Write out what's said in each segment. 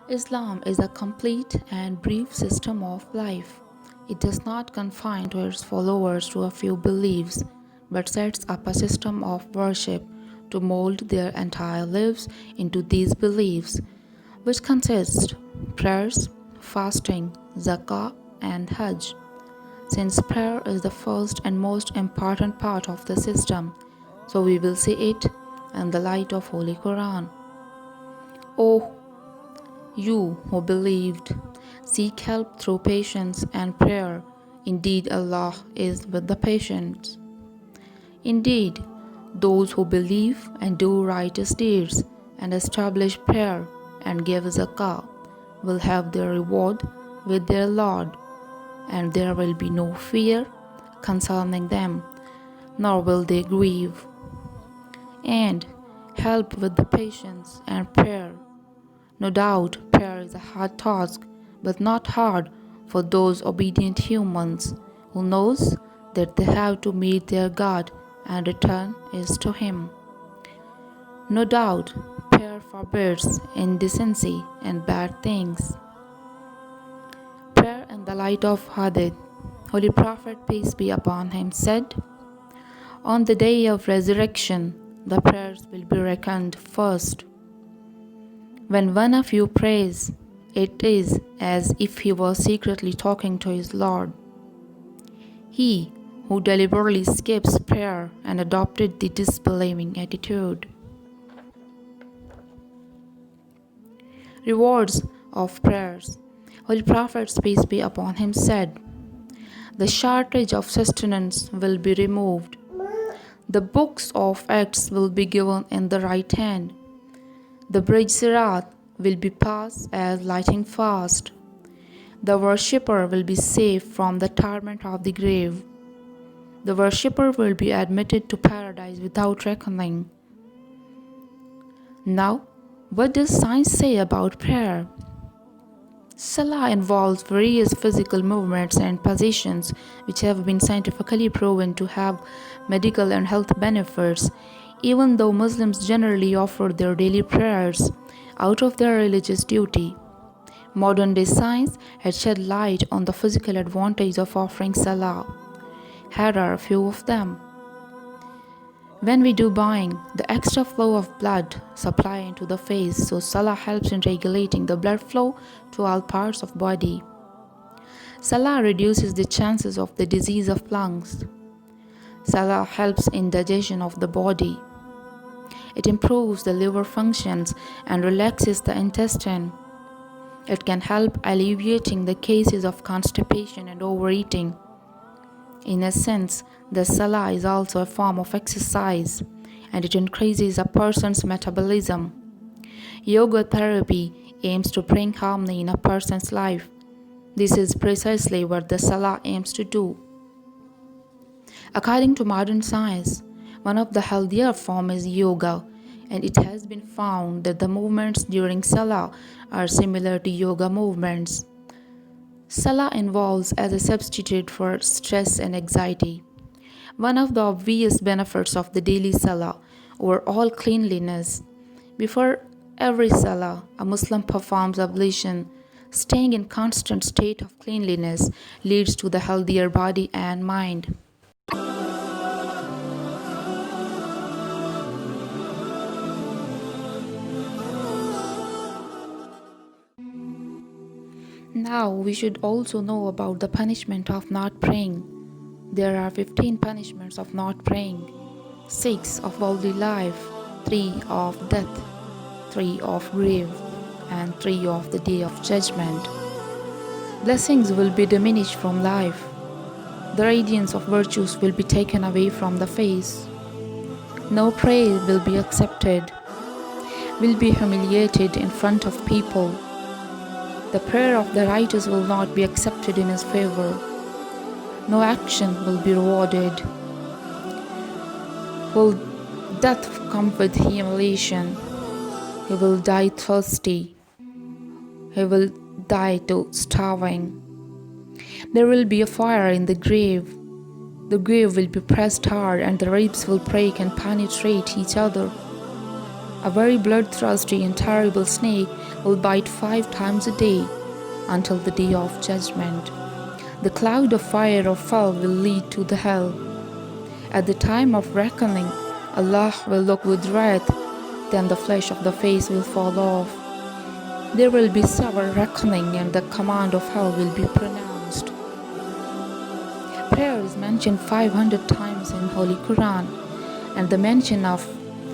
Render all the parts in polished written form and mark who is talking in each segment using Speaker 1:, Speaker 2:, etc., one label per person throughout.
Speaker 1: Islam is a complete and brief system of life. It does not confine to its followers to a few beliefs, but sets up a system of worship to mold their entire lives into these beliefs, which consist prayers, fasting, zakah, and hajj. Since prayer is the first and most important part of the system, so we will see it in the light of Holy Quran. O you who believed, seek help through patience and prayer. Indeed, Allah is with the patient. Indeed, those who believe and do righteous deeds and establish prayer and give zakah will have their reward with their Lord, and there will be no fear concerning them, nor will they grieve. And help with the patience and prayer. No doubt, prayer is a hard task, but not hard for those obedient humans who knows that they have to meet their God and return is to Him. No doubt, prayer forbids indecency and bad things. Prayer in the light of Hadith. Holy Prophet, peace be upon him, said, on the day of resurrection, the prayers will be reckoned first. When one of you prays, it is as if he was secretly talking to his Lord. He who deliberately skips prayer and adopted the disbelieving attitude. Rewards of prayers. Holy Prophet, peace be upon him, said, the shortage of sustenance will be removed. The books of acts will be given in the right hand. The bridge Sirat will be passed as lightning fast. The worshipper will be safe from the torment of the grave. The worshipper will be admitted to paradise without reckoning. Now, what does science say about prayer? Salah involves various physical movements and positions which have been scientifically proven to have medical and health benefits. Even though Muslims generally offer their daily prayers out of their religious duty, modern-day science has shed light on the physical advantage of offering Salah. Here are a few of them. When we do bowing, the extra flow of blood supply into the face, so Salah helps in regulating the blood flow to all parts of body. Salah reduces the chances of the disease of lungs. Salah helps in digestion of the body. It improves the liver functions and relaxes the intestine. It can help alleviating the cases of constipation and overeating. In a sense, the Salah is also a form of exercise, and it increases a person's metabolism. Yoga therapy aims to bring harmony in a person's life. This is precisely what the Salah aims to do. According to modern science, one of the healthier forms is yoga, and it has been found that the movements during Salah are similar to yoga movements. Salah involves as a substitute for stress and anxiety. One of the obvious benefits of the daily Salah overall cleanliness. Before every Salah, a Muslim performs ablution. Staying in constant state of cleanliness leads to the healthier body and mind. Now we should also know about the punishment of not praying. There are 15 punishments of not praying, 6 of worldly life, 3 of death, 3 of grave, and 3 of the day of judgment. Blessings will be diminished from life. The radiance of virtues will be taken away from the face. No prayer will be accepted. Will be humiliated in front of people. The prayer of the righteous will not be accepted in his favor. No action will be rewarded. Will death come with humiliation? He will die thirsty. He will die to starving. There will be a fire in the grave. The grave will be pressed hard and the ribs will break and penetrate each other. A very bloodthirsty and terrible snake will bite 5 times a day until the day of judgment. The cloud of fire of hell will lead to the hell. At the time of reckoning, Allah will look with wrath, then the flesh of the face will fall off. There will be severe reckoning and the command of hell will be pronounced. Prayer is mentioned 500 times in Holy Quran, and the mention of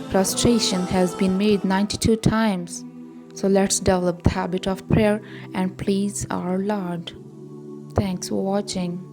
Speaker 1: prostration has been made 92 times. So let's develop the habit of prayer and please our Lord. Thanks for watching.